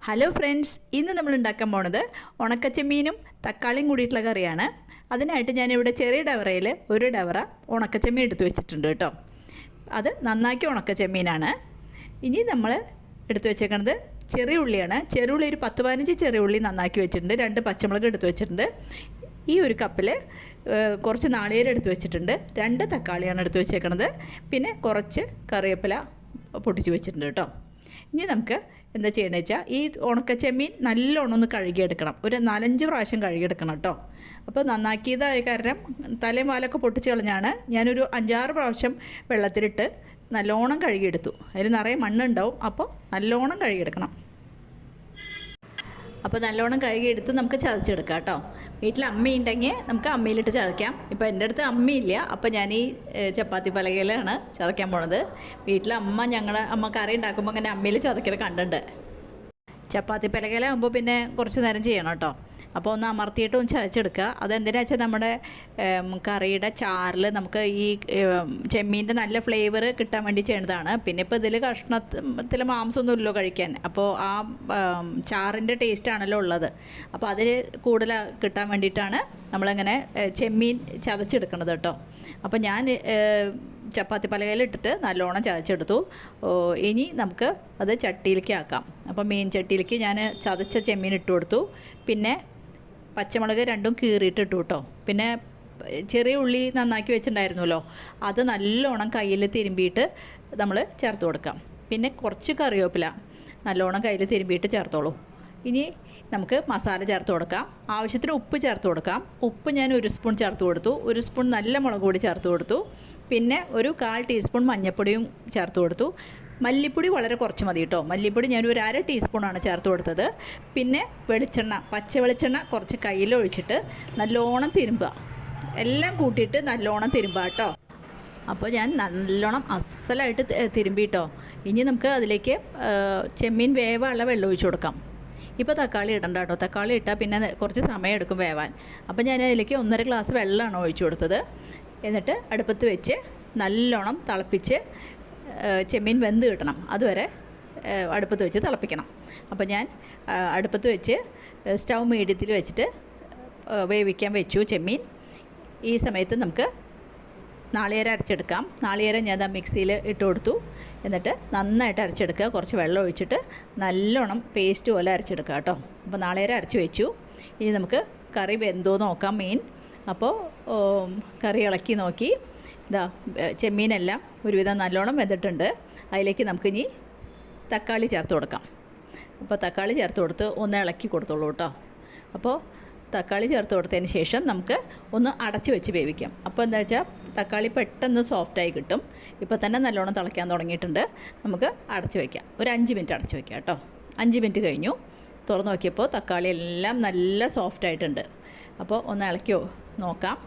Hello friends, ഇന്ന് നമ്മൾ ഉണ്ടാക്കാൻ പോണത് ഉണക്കച്ചെമ്മീനും തക്കാളിയും കൂടിയിട്ടുള്ള കറിയാണ്. അതിനായിട്ട് ഞാനിവിടെ ചെറിയ ഡവറയിൽ ഒരു ഡവറ ഉണക്കച്ചെമ്മീൻ എടുത്തു വെച്ചിട്ടുണ്ട് കേട്ടോ. അത് നന്നാക്കി ഉണക്കച്ചെമ്മീനാണ്. ഇനി നമ്മൾ എടുത്തു വെച്ചേക്കുന്നത് ചെറിയ ഉള്ളിയാണ്. ചെറുള്ളി ഒരു 10-15 ചെറിയ ഉള്ളി നന്നാക്കി വെച്ചിട്ടുണ്ട്. 2 പച്ചമുളക് എടുത്തു വെച്ചിട്ടുണ്ട്. ഈ ഒരു കപ്പിൽ കുറച്ച് നാളികേരം എടുത്തു വെച്ചിട്ടുണ്ട്. 2 തക്കാളിയാണ് എടുത്തു വെച്ചേക്കുന്നത്. പിന്നെ കുറച്ച് കറിവേപ്പില പൊട്ടിച്ച് വെച്ചിട്ടുണ്ട് കേട്ടോ. ഇനി നമുക്ക് എന്താ ചെയ്യണമെന്ന് വെച്ചാൽ ഈ ഉണക്കച്ചെമ്മീൻ നല്ലോണം ഒന്ന് കഴുകിയെടുക്കണം. ഒരു 4-5 പ്രാവശ്യം കഴുകിയെടുക്കണം കേട്ടോ. അപ്പോൾ നന്നാക്കിയതായ കാരണം തലയും വാലൊക്കെ പൊട്ടിച്ച് കളഞ്ഞാണ്. ഞാനൊരു 5-6 പ്രാവശ്യം വെള്ളത്തിലിട്ട് നല്ലോണം കഴുകിയെടുത്തു. അതിൽ നിറയെ മണ്ണുണ്ടാവും. അപ്പോൾ നല്ലോണം കഴുകിയെടുക്കണം. അപ്പോൾ നല്ലോണം കഴുകിയെടുത്ത് നമുക്ക് ചതച്ചെടുക്കാം കേട്ടോ. വീട്ടിൽ അമ്മയുണ്ടെങ്കിൽ നമുക്ക് അമ്മയിലിട്ട് ചതയ്ക്കാം. ഇപ്പോൾ എൻ്റെ അടുത്ത് അമ്മയില്ല, അപ്പോൾ ഞാൻ ഈ ചപ്പാത്തി പലകയിലാണ് ചതയ്ക്കാൻ പോണത്. വീട്ടിൽ ഞങ്ങളുടെ അമ്മ കറി ഉണ്ടാക്കുമ്പോൾ അങ്ങനെ അമ്മയിൽ ചതക്കൽ കണ്ടിട്ടുണ്ട്. ചപ്പാത്തി പലകയിലാകുമ്പോൾ പിന്നെ കുറച്ച് നേരം ചെയ്യണം കേട്ടോ. അപ്പോൾ ഒന്ന് അമർത്തിയിട്ട് ഒന്ന് ചതച്ചെടുക്കുക. അതെന്തിനാ വെച്ചാൽ നമ്മുടെ കറിയുടെ ചാറിൽ നമുക്ക് ഈ ചെമ്മീൻ്റെ നല്ല ഫ്ലേവർ കിട്ടാൻ വേണ്ടി ചെയ്യുന്നതാണ്. പിന്നെ ഇപ്പോൾ ഇതിൽ കഷ്ണത്തിൽ മാംസമൊന്നുമില്ലല്ലോ കഴിക്കാൻ. അപ്പോൾ ആ ചാറിൻ്റെ ടേസ്റ്റാണല്ലോ ഉള്ളത്. അപ്പോൾ അതിൽ കൂടുതൽ കിട്ടാൻ വേണ്ടിയിട്ടാണ് നമ്മളങ്ങനെ ചെമ്മീൻ ചതച്ചെടുക്കണത് കേട്ടോ. അപ്പോൾ ഞാൻ ചപ്പാത്തി പലകയിലിട്ടിട്ട് നല്ലോണം ചതച്ചെടുത്തു. ഇനി നമുക്ക് അത് ചട്ടിയിലേക്ക് ആക്കാം. അപ്പോൾ മീൻ ചട്ടിയിലേക്ക് ഞാൻ ചതച്ച ചെമ്മീൻ ഇട്ട് കൊടുത്തു. പിന്നെ പച്ചമുളക് 2 കീറിയിട്ട് ഇട്ടു കേട്ടോ. പിന്നെ ചെറിയ ഉള്ളി നന്നാക്കി വെച്ചിട്ടുണ്ടായിരുന്നല്ലോ, അത് നല്ലോണം കയ്യിൽ തിരുമ്പിയിട്ട് നമ്മൾ ചേർത്ത് കൊടുക്കാം. പിന്നെ കുറച്ച് കറിവേപ്പില നല്ലോണം കയ്യിൽ തിരുമ്പിയിട്ട് ചേർത്തോളൂ. ഇനി നമുക്ക് മസാല ചേർത്ത് കൊടുക്കാം. ആവശ്യത്തിന് ഉപ്പ് ചേർത്ത് കൊടുക്കാം. ഉപ്പ് ഞാൻ 1 സ്പൂൺ ചേർത്ത് കൊടുത്തു. 1 സ്പൂൺ നല്ല മുളക് പൊടി ചേർത്ത് കൊടുത്തു. പിന്നെ ഒരു 1/4 ടീസ്പൂൺ മഞ്ഞൾപ്പൊടിയും ചേർത്ത് കൊടുത്തു. മല്ലിപ്പൊടി വളരെ കുറച്ച് മതി കേട്ടോ. മല്ലിപ്പൊടി ഞാൻ ഒരു 1/2 ടീസ്പൂണാണ് ചേർത്ത് കൊടുത്തത്. പിന്നെ വെളിച്ചെണ്ണ, പച്ച വെളിച്ചെണ്ണ കുറച്ച് കയ്യിലൊഴിച്ചിട്ട് നല്ലോണം തിരുമ്പുക. എല്ലാം കൂട്ടിയിട്ട് നല്ലോണം തിരുമ്പുക കേട്ടോ. അപ്പോൾ ഞാൻ നല്ലോണം അസലായിട്ട് തിരുമ്പിട്ടോ. ഇനി നമുക്ക് അതിലേക്ക് ചെമ്മീൻ വേവാനുള്ള വെള്ളം ഒഴിച്ച് കൊടുക്കാം. ഇപ്പോൾ തക്കാളി ഇടണ്ട കേട്ടോ. തക്കാളി ഇട്ടാൽ പിന്നെ കുറച്ച് സമയം എടുക്കും വേവാൻ. അപ്പോൾ ഞാൻ അതിലേക്ക് 1.5 ഗ്ലാസ് വെള്ളമാണ് ഒഴിച്ചു കൊടുത്തത്. എന്നിട്ട് അടുപ്പത്ത് വെച്ച് നല്ലോണം തിളപ്പിച്ച് ചെമ്മീൻ വെന്ത് കിട്ടണം. അതുവരെ അടുപ്പത്ത് വെച്ച് തിളപ്പിക്കണം. അപ്പോൾ ഞാൻ അടുപ്പത്ത് വെച്ച് സ്റ്റൗ മീഡിയത്തിൽ വെച്ചിട്ട് വേവിക്കാൻ വെച്ചു ചെമ്മീൻ. ഈ സമയത്ത് നമുക്ക് നാളികേരം അരച്ചെടുക്കാം. നാളികേരം ഞാൻ മിക്സിയിൽ ഇട്ട് കൊടുത്തു. എന്നിട്ട് നന്നായിട്ട് അരച്ചെടുക്കുക. കുറച്ച് വെള്ളം ഒഴിച്ചിട്ട് നല്ലോണം പേസ്റ്റ് പോലെ അരച്ചെടുക്കുക കേട്ടോ. അപ്പോൾ നാളികേരം അരച്ച് വെച്ചു. ഇനി നമുക്ക് കറി വെന്തോ നോക്കാം മീൻ. അപ്പോൾ കറി ഇളക്കി നോക്കി. ഇതാ ചെമ്മീനെല്ലാം ഒരുവിധം നല്ലോണം വെന്തിട്ടുണ്ട്. അതിലേക്ക് നമുക്കിനി തക്കാളി ചേർത്ത് കൊടുക്കാം. അപ്പോൾ തക്കാളി ചേർത്ത് കൊടുത്ത് ഒന്ന് ഇളക്കി കൊടുത്തോളൂ കേട്ടോ. അപ്പോൾ തക്കാളി ചേർത്ത് കൊടുത്തതിന് ശേഷം നമുക്ക് ഒന്ന് അടച്ച് വെച്ച് വേവിക്കാം. അപ്പോൾ എന്താ വെച്ചാൽ തക്കാളി പെട്ടെന്ന് സോഫ്റ്റായി കിട്ടും. ഇപ്പോൾ തന്നെ നല്ലോണം തിളയ്ക്കാൻ തുടങ്ങിയിട്ടുണ്ട്. നമുക്ക് അടച്ച് വയ്ക്കാം. ഒരു 5 മിനിറ്റ് അടച്ച് വയ്ക്കാം കേട്ടോ. 5 മിനിറ്റ് കഴിഞ്ഞു. തുറന്ന് നോക്കിയപ്പോൾ തക്കാളി എല്ലാം നല്ല സോഫ്റ്റായിട്ടുണ്ട്. അപ്പോൾ ഒന്ന് ഇളക്കി നോക്കാം.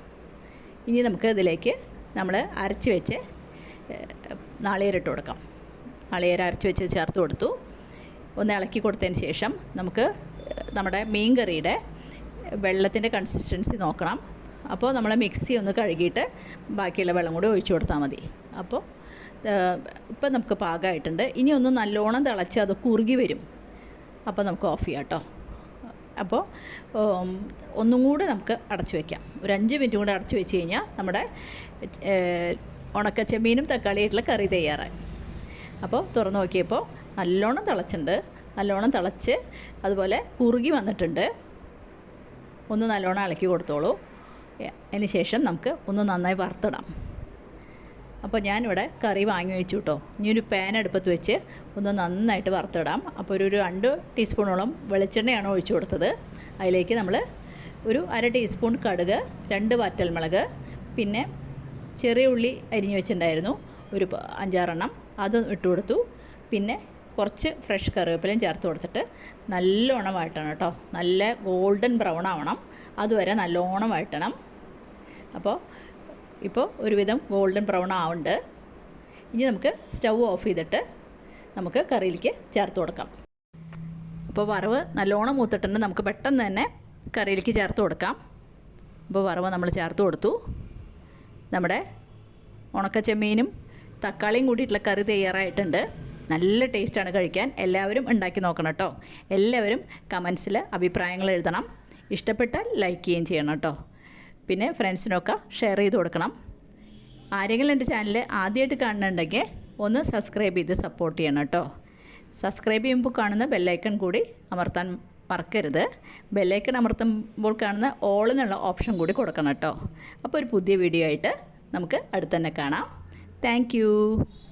ഇനി നമുക്ക് ഇതിലേക്ക് നമ്മൾ അരച്ച് വെച്ച് നാളികേരം ഇട്ട് കൊടുക്കാം. നാളികേരം അരച്ച് വെച്ച് ചേർത്ത് കൊടുത്തു. ഒന്ന് ഇളക്കി കൊടുത്തതിന് ശേഷം നമുക്ക് നമ്മുടെ മീൻ കറിയുടെ വെള്ളത്തിൻ്റെ കൺസിസ്റ്റൻസി നോക്കണം. അപ്പോൾ നമ്മൾ മിക്സി ഒന്ന് കഴുകിയിട്ട് ബാക്കിയുള്ള വെള്ളം കൂടി ഒഴിച്ചു കൊടുത്താൽ മതി. അപ്പോൾ ഇപ്പം നമുക്ക് പാകമായിട്ടുണ്ട്. ഇനി ഒന്ന് നല്ലോണം തിളച്ച് അത് കുറുകി വരും. അപ്പോൾ നമുക്ക് ഓഫ് ചെയ്യാം കേട്ടോ. അപ്പോൾ ഒന്നും കൂടെ നമുക്ക് അടച്ചു വയ്ക്കാം. ഒരു 5 മിനിറ്റ് കൂടെ അടച്ചു വെച്ച് കഴിഞ്ഞാൽ നമ്മുടെ ഉണക്കച്ചെമ്മീനും തക്കാളിയായിട്ടുള്ള കറി തയ്യാറായി. അപ്പോൾ തുറന്ന് നോക്കിയപ്പോൾ നല്ലോണം തിളച്ചിട്ടുണ്ട്. നല്ലോണം തിളച്ച് അതുപോലെ കുറുകി വന്നിട്ടുണ്ട്. ഒന്ന് നല്ലോണം ഇളക്കി കൊടുത്തോളൂ. അതിന് ശേഷം നമുക്ക് ഒന്ന് നന്നായി വറുത്തിടാം. അപ്പോൾ ഞാനിവിടെ കറി വാങ്ങി വെച്ചു കേട്ടോ. ഇനി ഒരു പാൻ അടുപ്പത്ത് വെച്ച് ഒന്ന് നന്നായിട്ട് വറുത്തിടാം. അപ്പോൾ ഒരു 2 ടീസ്പൂണോളം വെളിച്ചെണ്ണയാണ് ഒഴിച്ചു കൊടുത്തത്. അതിലേക്ക് നമ്മൾ ഒരു 1/2 ടീസ്പൂൺ കടുക്, 2 വറ്റൽമുളക്, പിന്നെ ചെറിയ ഉള്ളി അരിഞ്ഞ് വെച്ചിട്ടുണ്ടായിരുന്നു ഒരു 5-6 എണ്ണം, അത് ഇട്ട് കൊടുത്തു. പിന്നെ കുറച്ച് ഫ്രഷ് കറിവേപ്പിലയും ചേർത്ത് കൊടുത്തിട്ട് നല്ലോണം വഴറ്റണം കേട്ടോ. നല്ല ഗോൾഡൻ ബ്രൗൺ ആവണം. അതുവരെ നല്ലോണം വഴറ്റണം. അപ്പോൾ ഇപ്പോൾ ഒരുവിധം ഗോൾഡൻ ബ്രൗൺ ആവുന്നുണ്ട്. ഇനി നമുക്ക് സ്റ്റൗ ഓഫ് ചെയ്തിട്ട് നമുക്ക് കറിയിലേക്ക് ചേർത്ത് കൊടുക്കാം. അപ്പോൾ വറവ് നല്ലോണം മൂത്തിട്ടുണ്ട്. നമുക്ക് പെട്ടെന്ന് തന്നെ കറിയിലേക്ക് ചേർത്ത് കൊടുക്കാം. അപ്പോൾ വറവ് നമ്മൾ ചേർത്ത് കൊടുത്തു. നമ്മുടെ ഉണക്കച്ചെമ്മീനും തക്കാളിയും കൂടിയിട്ടുള്ള കറി തയ്യാറായിട്ടുണ്ട്. നല്ല ടേസ്റ്റാണ് കഴിക്കാൻ. എല്ലാവരും ഉണ്ടാക്കി നോക്കണം കേട്ടോ. എല്ലാവരും കമൻസിൽ അഭിപ്രായങ്ങൾ എഴുതണം. ഇഷ്ടപ്പെട്ടാൽ ലൈക്ക് ചെയ്യുകയും ചെയ്യണം കേട്ടോ. പിന്നെ ഫ്രണ്ട്സിനൊക്കെ ഷെയർ ചെയ്ത് കൊടുക്കണം. ആരെങ്കിലും എൻ്റെ ചാനൽ ആദ്യമായിട്ട് കാണുന്നുണ്ടെങ്കിൽ ഒന്ന് സബ്സ്ക്രൈബ് ചെയ്ത് സപ്പോർട്ട് ചെയ്യണം കേട്ടോ. സബ്സ്ക്രൈബ് ചെയ്യുമ്പോൾ കാണുന്ന ബെല്ലൈക്കൺ കൂടി അമർത്താൻ മറക്കരുത്. ബെല്ലൈക്കൺ അമർത്തുമ്പോൾ കാണുന്ന ഓൾ എന്നുള്ള ഓപ്ഷൻ കൂടി കൊടുക്കണം കേട്ടോ. അപ്പോൾ ഒരു പുതിയ വീഡിയോ ആയിട്ട് നമുക്ക് അടുത്ത് തന്നെ കാണാം. താങ്ക്